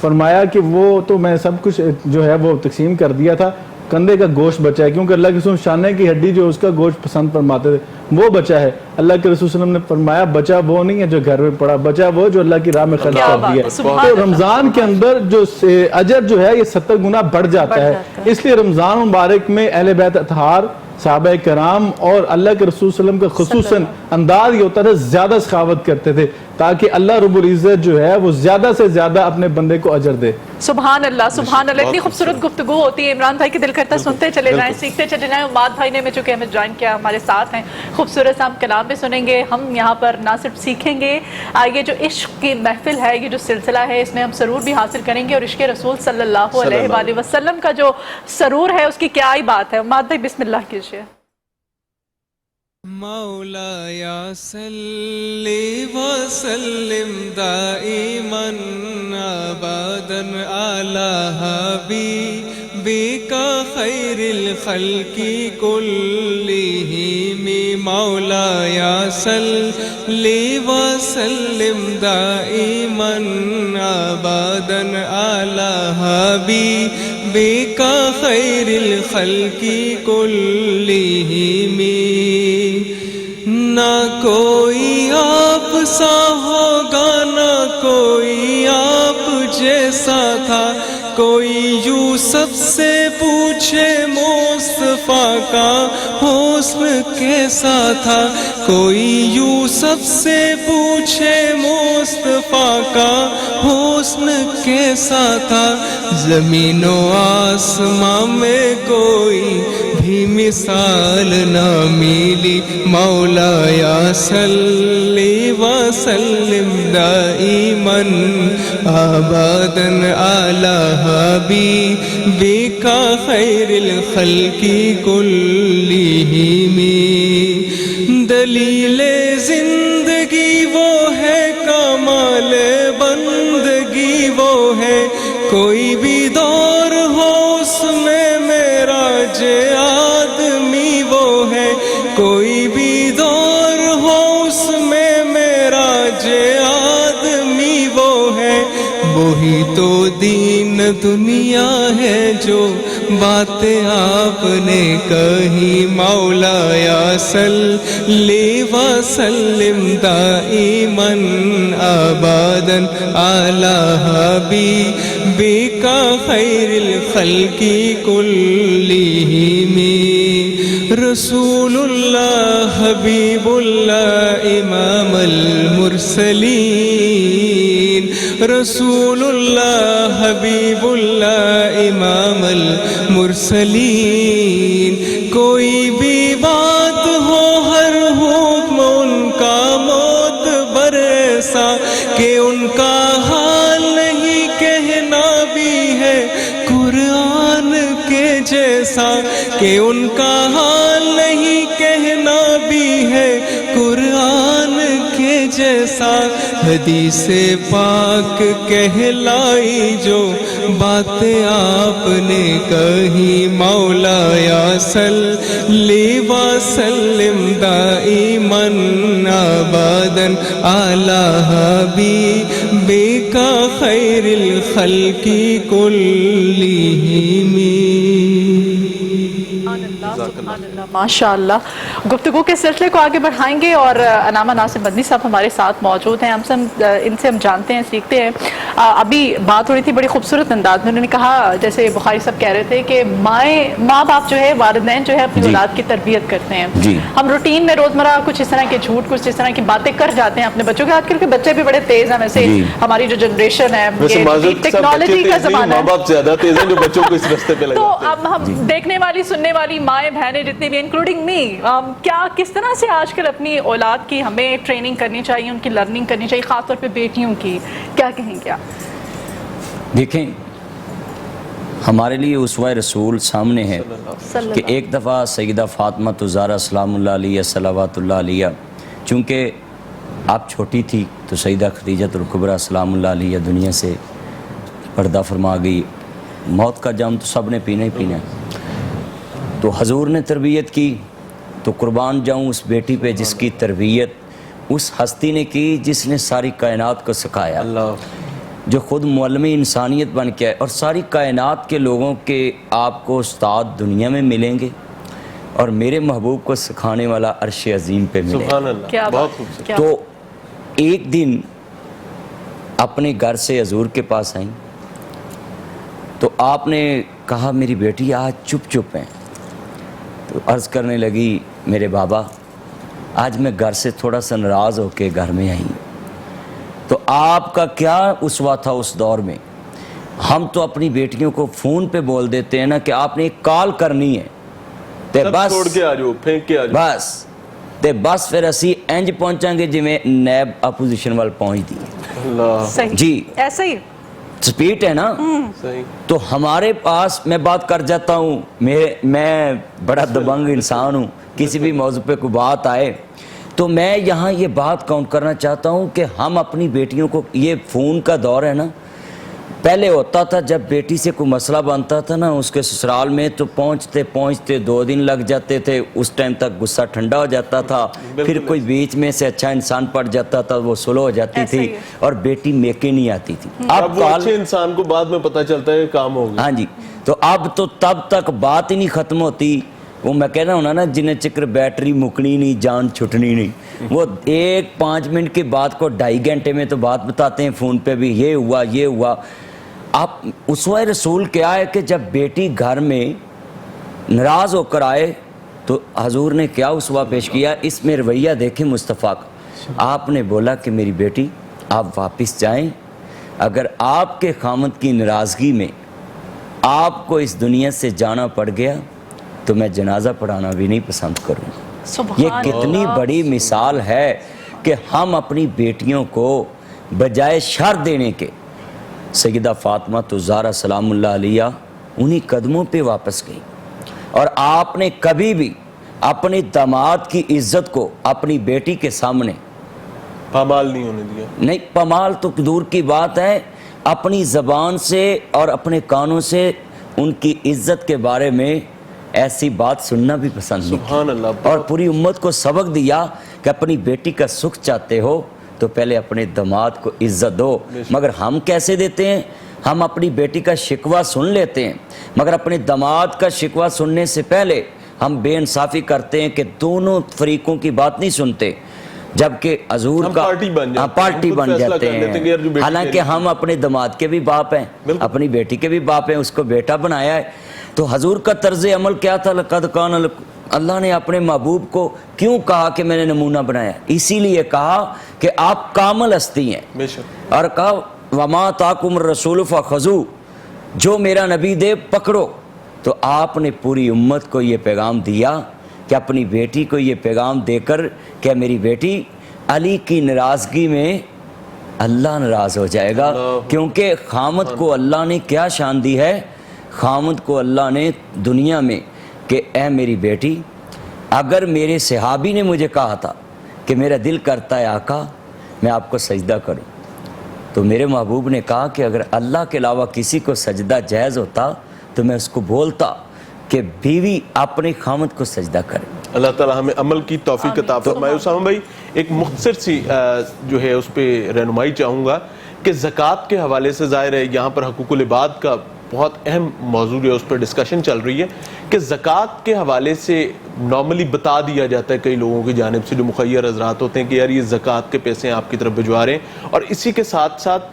فرمایا کہ وہ تو میں سب کچھ جو ہے وہ تقسیم کر دیا تھا، کندھے کا گوشت بچا ہے، کیونکہ اللہ کے رسول شانے کی ہڈی جو اس کا گوشت پسند فرماتے تھے وہ بچا ہے۔ اللہ کے رسول صلی اللہ علیہ وسلم نے فرمایا بچا وہ نہیں ہے جو گھر میں پڑا، بچا وہ جو اللہ کی راہ میں خرچ کر دیا۔ تو رمضان کے اندر جو اجر جو ہے یہ 70 گنا بڑھ جاتا ہے، اس لیے رمضان مبارک میں اہل بیت اطہار، صحابہ کرام اور اللہ کے رسول صلی اللہ علیہ وسلم کا خصوصاً انداز یہ ہوتا تھا زیادہ سخاوت کرتے تھے تاکہ اللہ رب العزت جو ہے وہ زیادہ سے زیادہ اپنے بندے کو اجر دے۔ سبحان اللہ سبحان اللہ، اتنی خوبصورت گفتگو ہوتی ہے عمران بھائی کی دل کرتا سنتے چلے جائیں، سیکھتے چلے جائیں۔ عماد بھائی نے چونکہ ہمیں جوائن کیا ہمارے ساتھ ہیں، خوبصورت سا ہم کلام بھی سنیں گے۔ ہم یہاں پر نہ صرف سیکھیں گے، یہ جو عشق کی محفل ہے، یہ جو سلسلہ ہے، اس میں ہم سرور بھی حاصل کریں گے، اور عشق رسول صلی اللہ علیہ وآلہ وسلم کا جو سرور ہے اس کی کیا ہی بات ہے۔ عماد بھائی بسم اللہ کیجیے۔ مولایا صلی وسلم دائما ابدا علی حبیبک خیر الخلق کلہم، مولایا صلی وسلم دائما ابدا علی حبیبک خیر الخلق کلہم۔ نہ کوئی آپ سا ہوگا نہ کوئی آپ جیسا تھا، کوئی یوسف سے پوچھے مصطفیٰ کا حسن کیسا تھا، کوئی یوسف سے پوچھے مصطفیٰ کا حسن کیسا تھا، زمین و آسمان میں کوئی بھی مثال نہ ملی، مولایا صلی وسلم دائما ابدا علی حبیبک خیر الخلق کلہم۔ دلیل زندگی وہ ہے، کمال بندگی وہ ہے، کوئی بھی دور ہو اس میں معراج آدمی وہ ہے، کوئی بھی دور ہو اس میں معراج آدمی وہ ہے، وہی تو دین دنیا ہے جو باتیں آپ نے کہی، مولایا صلی وسلم دائما ابدا علی حبیبک خیر الخلق کلہم۔ رسول اللہ حبیب اللہ امام المرسلین، رسول اللہ حبیب اللہ امام المرسلین، کوئی بھی بات ہو ہر حکم ان کا معتبر ایسا کہ ان کا حال نہیں کہنا بھی ہے قرآن کے جیسا، کہ ان کا حال نہیں کہنا بھی ہے قرآن کے جیسا، حدیث پاک کہلائی جو باتیں آپ نے کہی، مولایا صلی وسلم دائما ابدا علی حبیبک خیر الخلق کلہم۔ ماشاء اللہ، گفتگو کے سلسلے کو آگے بڑھائیں گے، اور علامہ ناصر مدنی صاحب ہمارے ساتھ موجود ہیں، ان سے ہم جانتے ہیں، سیکھتے ہیں۔ ابھی بات ہو رہی تھی بڑی خوبصورت انداز میں، انہوں نے کہا جیسے بخاری صاحب کہہ رہے تھے کہ ماں باپ جو ہے، والدین جو ہے اپنی اولاد کی تربیت کرتے ہیں۔ ہم روٹین میں روزمرہ کچھ اس طرح کے جھوٹ، کچھ اس طرح کی باتیں کر جاتے ہیں اپنے بچوں کے۔ آج کل کے بچے بھی بڑے تیز ہیں، ویسے ہماری جو جنریشن ہے ٹیکنالوجی کا زمانہ ہے، ماں باپ زیادہ تیز ہیں جو بچوں کو اس راستے پہ لگاتے ہیں۔ تو اب ہم دیکھنے والی سننے والی مائیں بہنیں جتنی بھی انکلوڈنگ می، کیا کس طرح سے آج کل اپنی اولاد کی ہمیں ٹریننگ کرنی چاہیے، ان کی لرننگ کرنی چاہیے، خاص طور پہ بیٹیوں کی، کیا کہیں گے آپ؟ دیکھیں، ہمارے لیے اسوہ رسول سامنے ہے کہ ایک دفعہ سیدہ فاطمہ زہرا سلام اللہ علیہ صلوات اللہ علیہ، چونکہ آپ چھوٹی تھی تو سیدہ خدیجہ الکبریٰ سلام اللہ علیہ دنیا سے پردہ فرما گئی، موت کا جام تو سب نے پینا ہی پینا ہے، تو حضور نے تربیت کی، تو قربان جاؤں اس بیٹی پہ جس کی تربیت اس ہستی نے کی جس نے ساری کائنات کو سکھایا۔ جو خود معلم انسانیت بن کے آئے، اور ساری کائنات کے لوگوں کے آپ کو استاد دنیا میں ملیں گے اور میرے محبوب کو سکھانے والا عرش عظیم پہ ملے گا۔ سبحان اللہ، کیا بہت بات، خوبصورت۔ کیا تو ایک دن اپنے گھر سے حضور کے پاس آئیں تو آپ نے کہا میری بیٹی آج چپ چپ ہیں، تو عرض کرنے لگی میرے بابا آج میں گھر سے تھوڑا سا ناراض ہو کے گھر میں آئی۔ تو آپ کا کیا اسوہ تھا اس دور میں؟ ہم تو اپنی بیٹیوں کو فون پہ بول دیتے ہیں نا کہ آپ نے ایک کال کرنی ہے تے سب بس چھوڑ کے آ جاؤ، پھینک کے آ جاؤ۔ بس تے بس پھر اسی انج پہنچیں گے جویں نیب اپوزیشن وال پہنچ دی اللہ، صحیح جی ایسا ہی سپیٹ ہے نا۔ صحیح۔ تو ہمارے پاس میں بات کر جاتا ہوں، میں بڑا دبنگ انسان ہوں، کسی بھی موضوع پہ کوئی بات آئے تو میں یہاں یہ بات کاؤنٹ کرنا چاہتا ہوں کہ ہم اپنی بیٹیوں کو، یہ فون کا دور ہے نا، پہلے ہوتا تھا جب بیٹی سے کوئی مسئلہ بنتا تھا نا اس کے سسرال میں تو پہنچتے پہنچتے 2 دن لگ جاتے تھے، اس ٹائم تک غصہ ٹھنڈا ہو جاتا تھا، پھر کوئی بیچ میں سے اچھا انسان پڑ جاتا تھا، وہ سلو ہو جاتی ایسا تھی ہی ہے۔ اور بیٹی میکے نہیں آتی تھی۔ اب وہ اچھے انسان کو بعد میں پتہ چلتا ہے کہ کام ہو گیا۔ ہاں جی، تو اب تو تب تک بات ہی نہیں ختم ہوتی، وہ میں کہہ رہا ہوں نا جنہیں چکر بیٹری مکنی نہیں جان چھٹنی نہیں، وہ 1-5 منٹ کی بات کو 2.5 گھنٹے میں تو بات بتاتے ہیں فون پہ بھی، یہ ہوا یہ ہوا۔ آپ اسوہ رسول کیا ہے کہ جب بیٹی گھر میں ناراض ہو کر آئے تو حضور نے کیا اسوہ پیش کیا، اس میں رویہ دیکھیں مصطفیٰ کا۔ آپ نے بولا کہ میری بیٹی آپ واپس جائیں، اگر آپ کے خامد کی ناراضگی میں آپ کو اس دنیا سے جانا پڑ گیا تو میں جنازہ پڑھانا بھی نہیں پسند کروں۔ سبحان یہ کتنی اللہ۔ بڑی مثال ہے کہ ہم اپنی بیٹیوں کو بجائے شر دینے کے، سیدہ فاطمہ الزہرا سلام اللہ علیہ انہی قدموں پہ واپس گئی، اور آپ نے کبھی بھی اپنے داماد کی عزت کو اپنی بیٹی کے سامنے پامال نہیں ہونے دیا۔ نہیں، پامال تو دور کی بات ہے، اپنی زبان سے اور اپنے کانوں سے ان کی عزت کے بارے میں ایسی بات سننا بھی پسند نہیں کی، سبحان اللہ۔ اور پوری امت کو سبق دیا کہ اپنی بیٹی کا سکھ چاہتے ہو تو پہلے اپنے داماد کو عزت دو۔ مگر ہم کیسے دیتے ہیں؟ ہم اپنی بیٹی کا شکوہ سن لیتے ہیں، مگر اپنے داماد کا شکوہ سننے سے پہلے ہم بے انصافی کرتے ہیں کہ دونوں فریقوں کی بات نہیں سنتے، جبکہ حضور ہم کا پارٹی بن جاتے ہیں، پارٹی خود بن فیصلہ جاتے کر لیتے ہیں کہ یار جو ہیں، بیٹی حالانکہ میری- ہم اپنے داماد کے بھی باپ ہیں، بالکل۔ اپنی بیٹی کے بھی باپ ہیں، اس کو بیٹا بنایا ہے۔ تو حضور کا طرز عمل کیا تھا؟ لقد کان اللہ نے اپنے محبوب کو کیوں کہا کہ میں نے نمونہ بنایا؟ اسی لیے کہا کہ آپ کامل ہستی ہیں، بے شک۔ اور کہا وما آتاکم الرسول فخذوہ، جو میرا نبی دے پکڑو۔ تو آپ نے پوری امت کو یہ پیغام دیا کہ اپنی بیٹی کو یہ پیغام دے کر کہ میری بیٹی علی کی ناراضگی میں اللہ ناراض ہو جائے گا، کیونکہ خامد کو اللہ نے کیا شان دی ہے؟ خامد کو اللہ نے دنیا میں کہ اے میری بیٹی، اگر میرے صحابی نے مجھے کہا تھا کہ میرا دل کرتا ہے آقا میں آپ کو سجدہ کروں، تو میرے محبوب نے کہا کہ اگر اللہ کے علاوہ کسی کو سجدہ جائز ہوتا تو میں اس کو بولتا کہ بیوی اپنے خامد کو سجدہ کرے۔ اللہ تعالیٰ ہمیں عمل کی توفیق عطا فرمائے۔ اسامہ بھائی ایک مختصر سی جو ہے اس پہ رہنمائی چاہوں گا کہ زکوٰۃ کے حوالے سے ظاہر ہے یہاں پر حقوق العباد کا بہت اہم موضوع ہے، اس پر ڈسکشن چل رہی ہے کہ زکوٰۃ کے حوالے سے نارملی بتا دیا جاتا ہے کئی لوگوں کی جانب سے جو مخیر حضرات ہوتے ہیں کہ یار یہ زکوٰۃ کے پیسے آپ کی طرف بھجوا رہے ہیں، اور اسی کے ساتھ ساتھ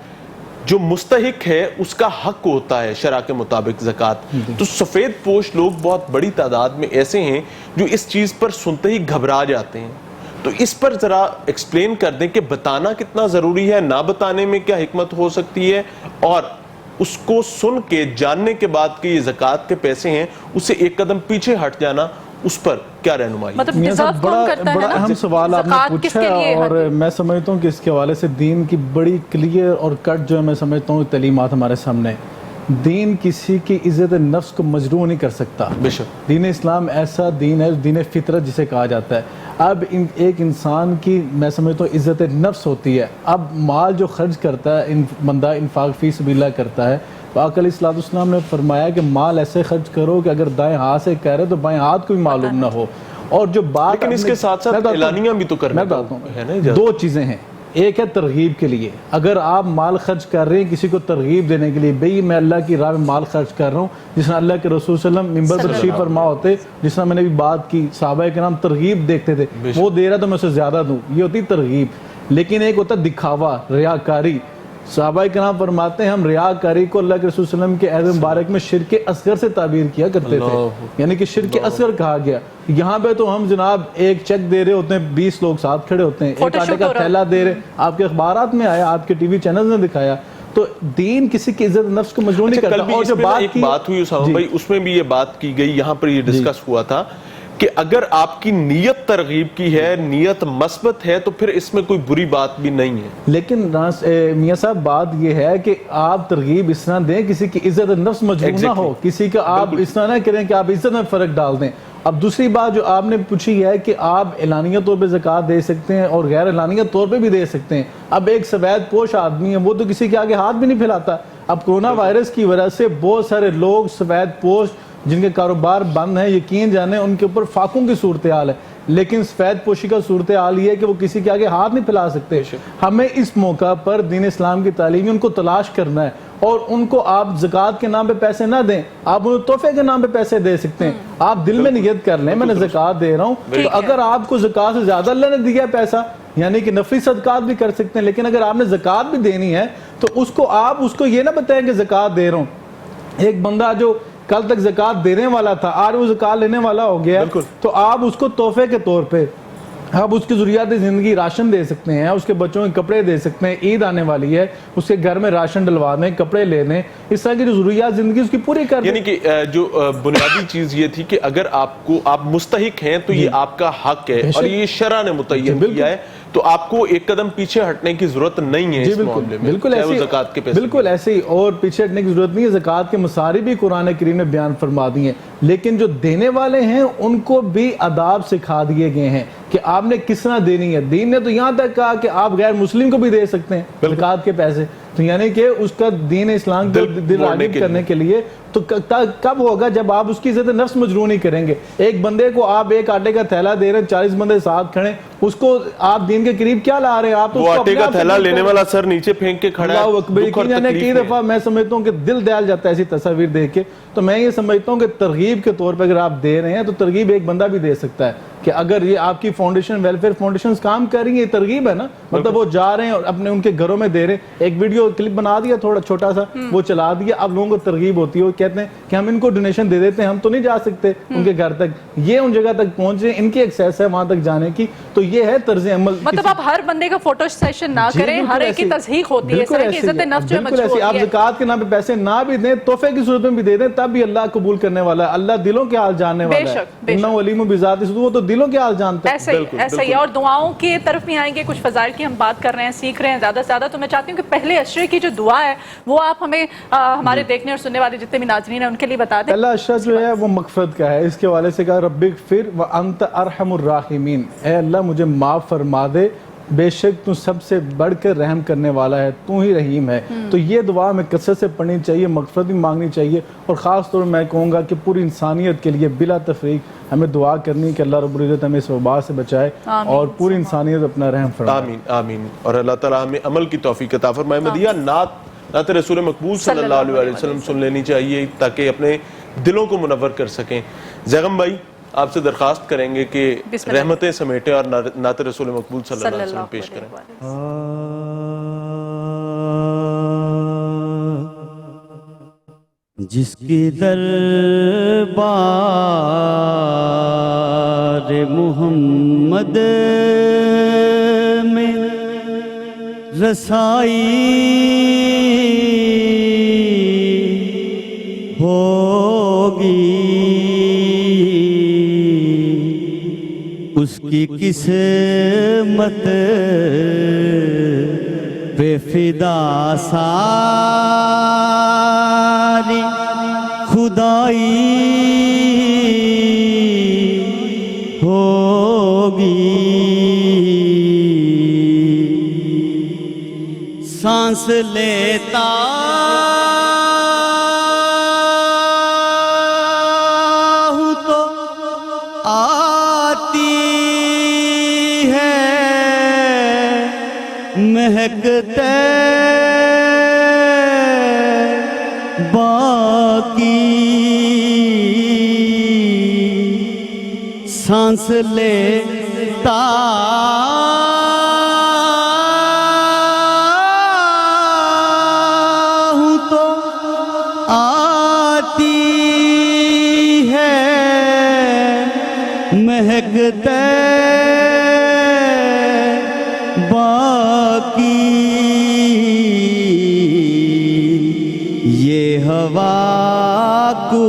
جو مستحق ہے اس کا حق ہوتا ہے شرع کے مطابق زکوٰۃ۔ تو سفید پوش لوگ بہت بڑی تعداد میں ایسے ہیں جو اس چیز پر سنتے ہی گھبرا جاتے ہیں، تو اس پر ذرا ایکسپلین کر دیں کہ بتانا کتنا ضروری ہے، نہ بتانے میں کیا حکمت ہو سکتی ہے، اور اس کو سن کے جاننے کے بعد کہ یہ زکوٰۃ کے پیسے ہیں اسے ایک قدم پیچھے ہٹ جانا، اس پر کیا رہنمائی؟ مطلب میاں صاحب ڈیزرو کون کرتا ہے بڑا نا؟ اہم سوال آپ نے زکوٰۃ کس پوچھا کے لیے ہے، اور ہے؟ میں سمجھتا ہوں کہ اس کے حوالے سے دین کی بڑی کلیئر اور کٹ جو ہے میں سمجھتا ہوں تعلیمات ہمارے سامنے ہیں۔ دین کسی کی عزت نفس کو مجروح نہیں کر سکتا۔ بے شک۔ دین اسلام ایسا دین ہے، دین فطرت جسے کہا جاتا ہے۔ اب ایک انسان کی میں سمجھتا ہوں عزت نفس ہوتی ہے، اب مال جو خرچ کرتا ہے بندہ انفاق فی سبیل اللہ کرتا ہے، تو آقا علیہ الصلوۃ والسلام نے فرمایا کہ مال ایسے خرچ کرو کہ اگر دائیں ہاتھ سے کہہ رہے تو بائیں ہاتھ کو بھی معلوم نہ ہو۔ اور جو بات لیکن اس کے ساتھ ساتھ اعلانیہ بھی تو کرنا ہے نا؟ 2 چیزیں ہیں، ایک ہے ترغیب کے لیے. اگر آپ مال خرچ کر رہے ہیں کسی کو ترغیب دینے کے لیے، بھئی میں اللہ کی راہ میں مال خرچ کر رہا ہوں، جس طرح اللہ کے رسول صلی اللہ علیہ وسلم ممبر پر تشریف فرما ہوتے، جس طرح میں نے بھی بات کی صحابہ کرام ترغیب دیکھتے تھے، وہ دے رہا تو میں اسے زیادہ دوں، یہ ہوتی ترغیب. لیکن ایک ہوتا دکھاوا، ریاکاری. صحابہ کرام فرماتے ہیں ہم ریاکاری کو اللہ کے رسول صلی اللہ علیہ وسلم کے عہد مبارک میں شرک اصغر سے تعبیر کیا کرتے تھے، یعنی کہ شرک اصغر کہا گیا. یہاں پہ تو ہم جناب ایک چیک دے رہے ہوتے ہیں، 20 لوگ ساتھ کھڑے ہوتے ہیں، ایک آٹے کا تھیلا دے رہے، آپ کے اخبارات میں آیا، آپ کے ٹی وی چینلز نے دکھایا. تو دین کسی کی عزت نفس کو مجروح نہیں کرتا. اور جو بات ہوئی اسامہ بھائی، اس میں بھی یہ بات کی گئی، یہاں پر یہ ڈسکس ہوا تھا کہ اگر آپ کی نیت ترغیب کی ہے، نیت مثبت ہے، تو پھر اس میں کوئی بری بات بھی نہیں ہے. لیکن میاں صاحب بات یہ ہے کہ آپ ترغیب اس طرح دیں کسی کی عزت نفس مجروح نہ ہو، کسی کا آپ اس طرح نہ کریں کہ آپ عزت میں فرق ڈال دیں. اب دوسری بات جو آپ نے پوچھی ہے کہ آپ اعلانیہ طور پہ زکوٰۃ دے سکتے ہیں اور غیر اعلانیہ طور پہ بھی دے سکتے ہیں. اب ایک سفید پوش آدمی ہے، وہ تو کسی کے آگے ہاتھ بھی نہیں پھیلاتا. اب کورونا وائرس کی وجہ سے بہت سارے لوگ سفید پوش جن کے کاروبار بند ہیں، یقین جانے ان کے اوپر فاقوں کی صورتحال ہے، لیکن سفید پوشی کا صورتحال یہ ہے کہ وہ کسی کے آگے ہاتھ نہیں پھیلا سکتے. ہمیں اس موقع پر دین اسلام کی تعلیم ان کو تلاش کرنا ہے، اور ان کو آپ زکوٰۃ کے نام پہ پیسے نہ دیں، آپ انہیں تحفے کے نام پہ پیسے دے سکتے ہیں. آپ دل میں نیت کر لیں میں نے زکوٰۃ دے رہا ہوں، تو اگر آپ کو زکوٰۃ سے زیادہ اللہ نے دیا پیسہ، یعنی کہ نفلی صدقات بھی کر سکتے ہیں، لیکن اگر آپ نے زکوٰۃ بھی دینی ہے تو اس کو یہ نہ بتائیں کہ زکوٰۃ دے رہا ہوں. ایک بندہ جو کل تک زکوٰۃ دینے والا تھا آج وہ زکوٰۃ لینے والا ہو گیا، تو آپ اس کو تحفے کے طور پہ آپ اس کی ضروریات زندگی راشن دے سکتے ہیں، اس کے بچوں کے کپڑے دے سکتے ہیں. عید آنے والی ہے، اس کے گھر میں راشن ڈلوا دیں، کپڑے لے دیں، اس طرح کی جو ضروریات زندگی اس کی پوری کر دیں. یعنی کہ جو بنیادی چیز یہ تھی کہ اگر آپ مستحق ہیں تو یہ آپ کا حق ہے، اور یہ شرع نے متعین کیا ہے، تو آپ کو ایک قدم پیچھے ہٹنے کی ضرورت نہیں ہے اس معاملے میں، بالکل ایسے زکوٰۃ کے پیسے. بالکل ایسے ہی، اور پیچھے ہٹنے کی ضرورت نہیں ہے. زکوٰۃ کے مصارف بھی قرآن کریم نے بیان فرما دی ہیں، لیکن جو دینے والے ہیں ان کو بھی آداب سکھا دیے گئے ہیں کہ آپ نے کس طرح دینی ہے. دین نے تو یہاں تک کہا کہ آپ غیر مسلم کو بھی دے سکتے ہیں زکوٰۃ کے پیسے. تو یعنی کہ اس کا دین اسلام کو دل راغب کرنے کے لیے تو کب ہوگا جب آپ اس کی عزت نفس مجروح نہیں کریں گے. ایک بندے کو آپ ایک آٹے کا تھیلا دے رہے ہیں، 40 بندے ساتھ کھڑے، اس کو آپ دین کے قریب کیا لا رہے ہیں؟ آپ وہ آٹے کا تھیلا لینے والا سر نیچے پھینک کے کھڑا ہے. کئی دفعہ میں سمجھتا ہوں کہ دل دہل جاتا ہے ایسی تصاویر دیکھ کے. تو میں یہ سمجھتا ہوں کہ ترغیب کے طور پہ اگر آپ دے رہے ہیں تو ترغیب ایک بندہ بھی دے سکتا ہے کہ اگر یہ آپ کی فاؤنڈیشن ویلفیئر فاؤنڈیشنز کام کر رہی ہیں، یہ ترغیب ہے نا. مطلب وہ جا رہے ہیں اور اپنے ان کے گھروں میں دے رہے ہیں، ایک ویڈیو کلپ بنا دیا تھوڑا چھوٹا سا، وہ چلا دیا. اب لوگوں کو ترغیب ہوتی ہے، وہ کہتے ہیں کہ ہم ان کو ڈونیشن دے دیتے ہیں، ہم تو نہیں جا سکتے ان کے گھر تک، یہ ان جگہ تک پہنچ رہے ہیں، ان کی ایکسیس ہے وہاں تک جانے کی. تو یہ ہے طرز عمل. مطلب آپ ہر بندے کا فوٹو سیشن نہ کریں، ہر ایک کی تصحیح ہوتی ہے، اس طرح کی عزت نفس جو مجروح ہوتی ہے. آپ زکوٰۃ کے نام پہ پیسے نہ بھی دیں، تحفے کی صورت میں بھی دے دیں، تب بھی اللہ قبول کرنے والا ہے. اللہ دلوں کے حال جاننے والا ہے، انہ علیم بذات الصدور، وہ تو دلوں کے حال جانتا ہے. ایسا ہی. اور دعاؤں کی طرف بھی آئیں گے. کچھ فضائل کی ہم بات کر رہے ہیں، سیکھ رہے ہیں زیادہ سے زیادہ. تو میں چاہتی ہوں کہ پہلے عشرے کی جو دعا ہے وہ آپ ہمیں ہمارے دیکھنے اور سننے والے جتنے بھی ناظرین ہیں ان کے لیے بتا دیں. پہلا عشرہ جو ہے وہ مغفرت کا ہے. اس کے حوالے سے کہا رب اغفر وانت ارحم الراحمین، اے اللہ مجھے معاف فرما دے، بے شک تو سب سے بڑھ کر رحم کرنے والا ہے، تو ہی رحیم ہے. تو یہ دعا ہمیں کثرت سے پڑھنی چاہیے، مغفرت بھی مانگنی چاہیے، اور خاص طور میں کہوں گا کہ پوری انسانیت کے لیے بلا تفریق ہمیں دعا کرنی کہ اللہ رب العزت ہمیں اس وبا سے بچائے اور پوری انسانیت اپنا رحم فرمائے. آمین آمین. اور اللہ تعالیٰ ہمیں عمل کی توفیق عطا فرمائے. مدیہ نعت رسول مقبول صلی اللہ علیہ وسلم سن لینی چاہیے تاکہ اپنے دلوں کو منور کر سکیں. زیغم بھائی آپ سے درخواست کریں گے کہ رحمتیں سمیٹیں اور نعت رسول مقبول صلی اللہ علیہ وسلم پیش کریں. جس کی دربار محمد میں رسائی ہوگی، اس کی قسمت پہ فدا ساری خدائی ہوگی. سانس لیتا ہوں تو آتی ہے مہکتے باقی سانس لیتا ہوں تو آتی ہے مہکتے باقی یہ ہوا کو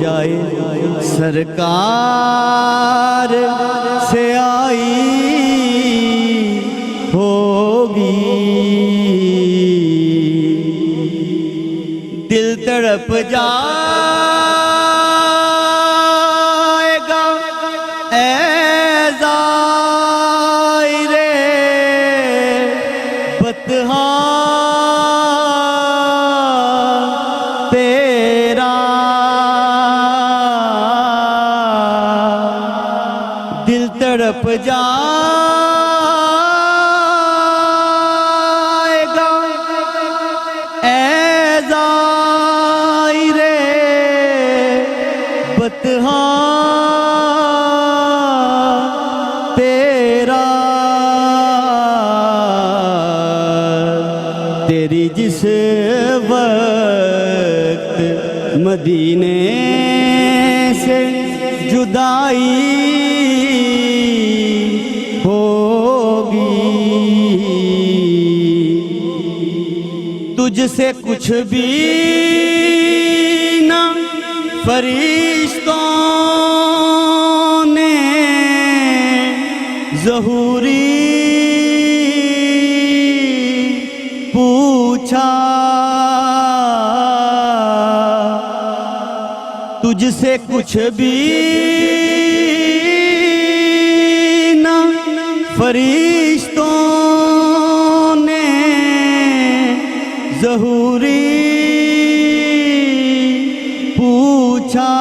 جائے سرکار سے آئی ہوگی دل تڑپ جائے گا اے زائرے بطحا تیرا دل تڑپ جائے گا اے زائرے بطحا تیرا تیری جس وقت مدینے سے جدائی ہوگی تجھ سے کچھ بھی نہ فرشتوں نے ظہوری پوچھا تجھ سے کچھ بھی نہ فرشتوں نے ظہوری پوچھا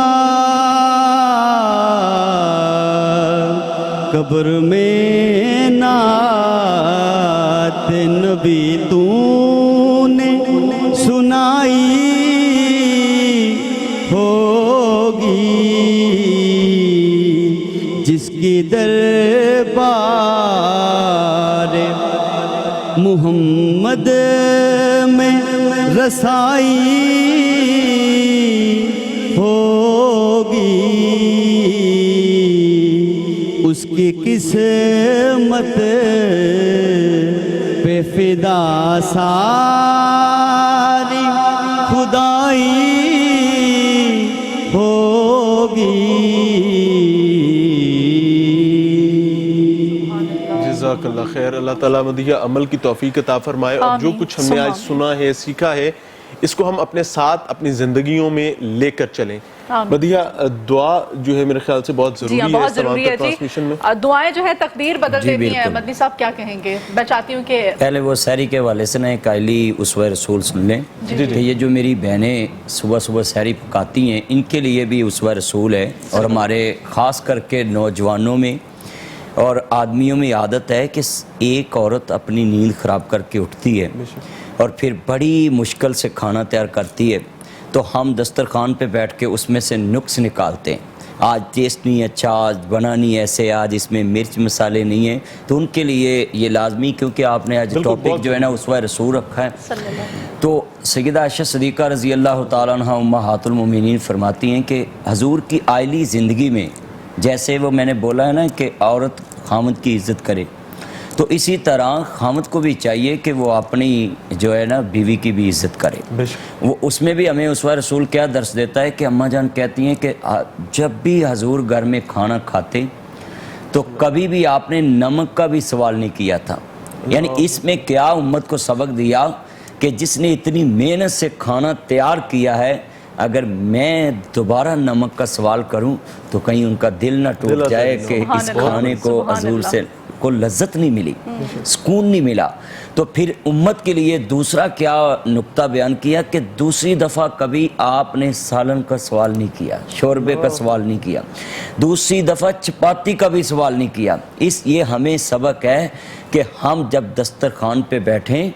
قبر میں نعت نبی تو نے سنائی ہوگی جس کی دربار محمد میں رسائی ہوگی اس کی قسمت پہ فدا ساری خدائی ہوگی جزاک اللہ خیر. اللہ تعالیٰ مدیح عمل کی توفیق عطا فرمائے اور جو کچھ ہم نے آج سنا ہے سیکھا ہے اس کو ہم اپنے ساتھ اپنی زندگیوں میں لے کر چلیں. مدیح دعا جو ہے میرے خیال سے بہت ضروری ہے بہت ضروری ہے ٹرانسمیشن میں. دعائیں جو ہے تقدیر بدل دیتی ہیں. مدنی صاحب کیا کہیں گے؟ میں چاہتی ہوں کہ پہلے وہ سحری کے حوالے سے نا ایک آئلی اسوہ رسول سن لیں کہ یہ جو میری بہنیں صبح صبح سحری پکاتی ہیں ان کے لیے بھی اسوہ رسول ہے. اور ہمارے خاص کر کے نوجوانوں میں اور آدمیوں میں عادت ہے کہ ایک عورت اپنی نیند خراب کر کے اٹھتی ہے اور پھر بڑی مشکل سے کھانا تیار کرتی ہے تو ہم دسترخوان پہ بیٹھ کے اس میں سے نقص نکالتے ہیں. آج ٹیسٹ نہیں اچھا، آج بنا نہیں ایسے، آج اس میں مرچ مسالے نہیں ہیں. تو ان کے لیے یہ لازمی، کیونکہ آپ نے آج ٹاپک جو ہے نا اسوہ رسول رکھا ہے. تو سیدہ عائشہ صدیقہ رضی اللہ تعالیٰ عنہ امہات المومنین فرماتی ہیں کہ حضور کی آئلی زندگی میں جیسے وہ میں نے بولا ہے نا کہ عورت خامد کی عزت کرے، تو اسی طرح خامد کو بھی چاہیے کہ وہ اپنی جو ہے نا بیوی کی بھی عزت کرے. وہ اس میں بھی ہمیں اسوہ رسول کیا درس دیتا ہے کہ اماں جان کہتی ہیں کہ جب بھی حضور گھر میں کھانا کھاتے تو کبھی بھی آپ نے نمک کا بھی سوال نہیں کیا تھا. یعنی اس میں کیا امت کو سبق دیا کہ جس نے اتنی محنت سے کھانا تیار کیا ہے، اگر میں دوبارہ نمک کا سوال کروں تو کہیں ان کا دل نہ ٹوٹ جائے کہ اس کھانے کو حضور سے کو لذت نہیں ملی، سکون نہیں ملا. تو پھر امت کے لیے دوسرا کیا نقطہ بیان کیا کہ دوسری دفعہ کبھی آپ نے سالن کا سوال نہیں کیا، شوربے کا سوال نہیں کیا، دوسری دفعہ چپاتی کا بھی سوال نہیں کیا. یہ ہمیں سبق ہے کہ ہم جب دسترخوان پہ بیٹھیں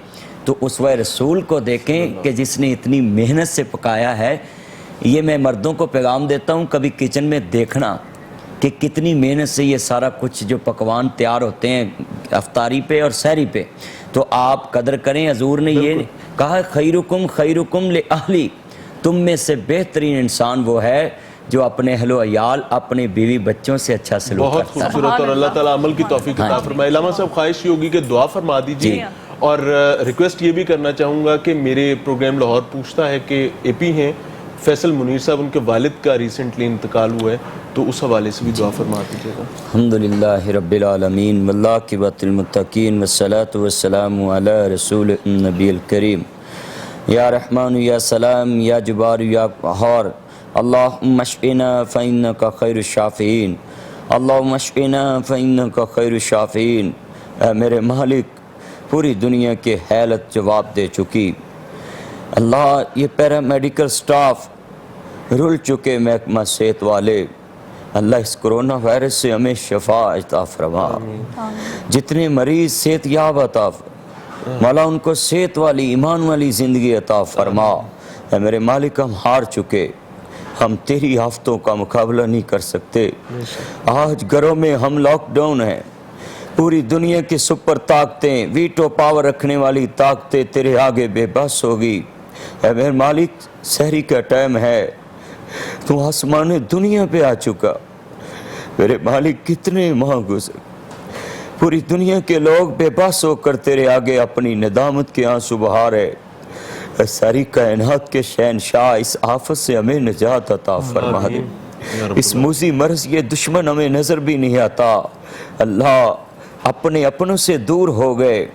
تو اسوہ رسول کو دیکھیں کہ جس نے اتنی محنت سے پکایا ہے. یہ میں مردوں کو پیغام دیتا ہوں، کبھی کچن میں دیکھنا کہ کتنی محنت سے یہ سارا کچھ جو پکوان تیار ہوتے ہیں افطاری پہ اور سحری پہ، تو آپ قدر کریں. حضور نے یہ کہا خیرکم خیرکم لأہلی، تم میں سے بہترین انسان وہ ہے جو اپنے اہل و عیال، اپنے بیوی بچوں سے اچھا سلوک بہت کرتا ہے. خوبصورت، اور اللہ تعالیٰ عمل کی توفیق عطا فرمائے. علامہ صاحب خواہش یہ ہوگی کہ دعا فرما دیجیے، اور ریکویسٹ یہ بھی کرنا چاہوں گا کہ میرے پروگرام لاہور پوچھتا ہے کہ اے پی ہیں فیصل منیر صاحب، ان کے والد کا ریسنٹلی انتقال ہوا ہے، تو اس حوالے سے بھی دعا فرما دیجیے گا. الحمدللہ رب العالمین والعاقبۃ للمتقین والصلاۃ والسلام علی رسول النبی الکریم. یا رحمان یا سلام یا جبار یا قہار، اللہم اشفنا فإنک خیر الشافعین، اللہم اشفنا فإنک خیر الشافعین. اے میرے مالک، پوری دنیا کے حیلت جواب دے چکی. اللہ یہ پیرامیڈیکل سٹاف رل چکے محکمہ صحت والے، اللہ اس کرونا وائرس سے ہمیں شفا عطا فرما. جتنے مریض صحت یاب عطا مولا ان کو صحت والی ایمان والی زندگی عطا فرما. اے میرے مالک، ہم ہار چکے، ہم تیری آفتوں کا مقابلہ نہیں کر سکتے. آج گھروں میں ہم لاک ڈاؤن ہیں، پوری دنیا کی سپر طاقتیں، ویٹو پاور رکھنے والی طاقتیں تیرے آگے بے بس ہوگی. اے میرے مالک، سحری کا ٹائم ہے، تو آسمان دنیا پہ آ چکا. میرے مالک، کتنے ماہ گزر، پوری دنیا کے لوگ بے بس ہو کر تیرے آگے اپنی ندامت کے آنسو بہا رہے. اے ساری کائنات کے شہنشاہ، اس آفت سے ہمیں نجات عطا فرما دے. اس موذی مرض یہ دشمن ہمیں نظر بھی نہیں آتا. اللہ، اپنے اپنوں سے دور ہو گئے،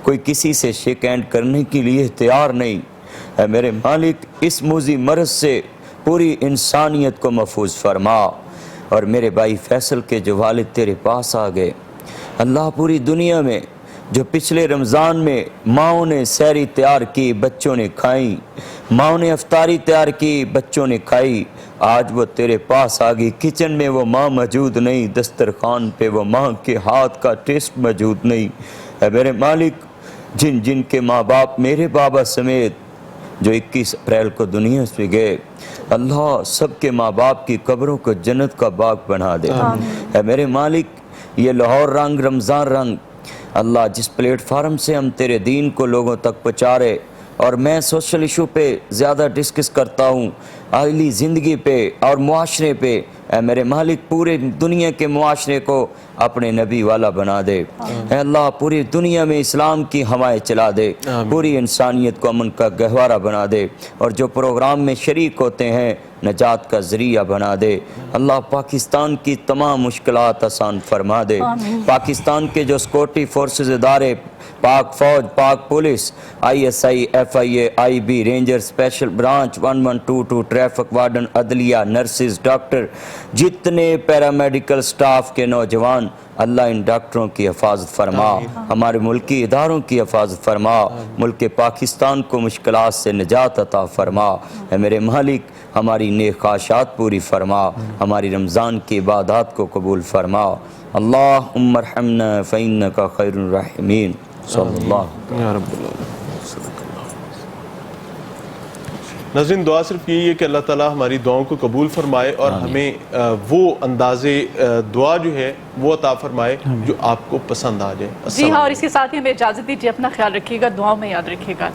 کوئی کسی سے شیک ہینڈ کرنے کے لیے تیار نہیں. اے میرے مالک، اس موذی مرض سے پوری انسانیت کو محفوظ فرما. اور میرے بھائی فیصل کے جو والد تیرے پاس آ گئے، اللہ پوری دنیا میں جو پچھلے رمضان میں ماؤں نے سحری تیار کی، بچوں نے کھائیں، ماؤں نے افطاری تیار کی، بچوں نے کھائی، آج وہ تیرے پاس آ گئی. کچن میں وہ ماں موجود نہیں، دسترخوان پہ وہ ماں کے ہاتھ کا ٹیسٹ موجود نہیں. اے میرے مالک، جن جن کے ماں باپ میرے بابا سمیت جو 21 اپریل کو دنیا سے گئے، اللہ سب کے ماں باپ کی قبروں کو جنت کا باغ بنا دے. اے میرے مالک، یہ لاہور رنگ، رمضان رنگ، اللہ جس پلیٹ فارم سے ہم تیرے دین کو لوگوں تک پہنچا رہے، اور میں سوشل ایشو پہ زیادہ ڈسکس کرتا ہوں، عائلی زندگی پہ اور معاشرے پہ. اے میرے مالک، پورے دنیا کے معاشرے کو اپنے نبی والا بنا دے. اے اللہ، پوری دنیا میں اسلام کی ہوائیں چلا دے، پوری انسانیت کو امن کا گہوارہ بنا دے، اور جو پروگرام میں شریک ہوتے ہیں نجات کا ذریعہ بنا دے. اللہ، پاکستان کی تمام مشکلات آسان فرما دے. پاکستان کے جو سیکورٹی فورسز ادارے، پاک فوج، پاک police, ISI، FIA، IB، ranger, special branch, 1122، traffic warden, عدلیہ، نرسز، ڈاکٹر، جتنے پیرامیڈیکل سٹاف کے نوجوان، اللہ ان ڈاکٹروں کی حفاظت فرما، ہمارے ملکی اداروں کی حفاظت فرما، ملک پاکستان کو مشکلات سے نجات عطا فرما. اے میرے مالک، ہماری نیک خواہشات پوری فرما، ہماری رمضان کی عبادات کو قبول فرما. اللہم ارحمنا فإنک خیر الراحمین. صلی اللہ. یا رب العالمین. ناظرین، دعا صرف یہی ہے کہ اللہ تعالیٰ ہماری دعاؤں کو قبول فرمائے، اور ہمیں وہ انداز دعا جو ہے وہ عطا فرمائے جو آپ کو پسند آ جائے. جی ہاں، اور اس کے ساتھ ہی ہمیں اجازت دیجیے. اپنا خیال رکھیے گا، دعاؤں میں یاد رکھیے گا.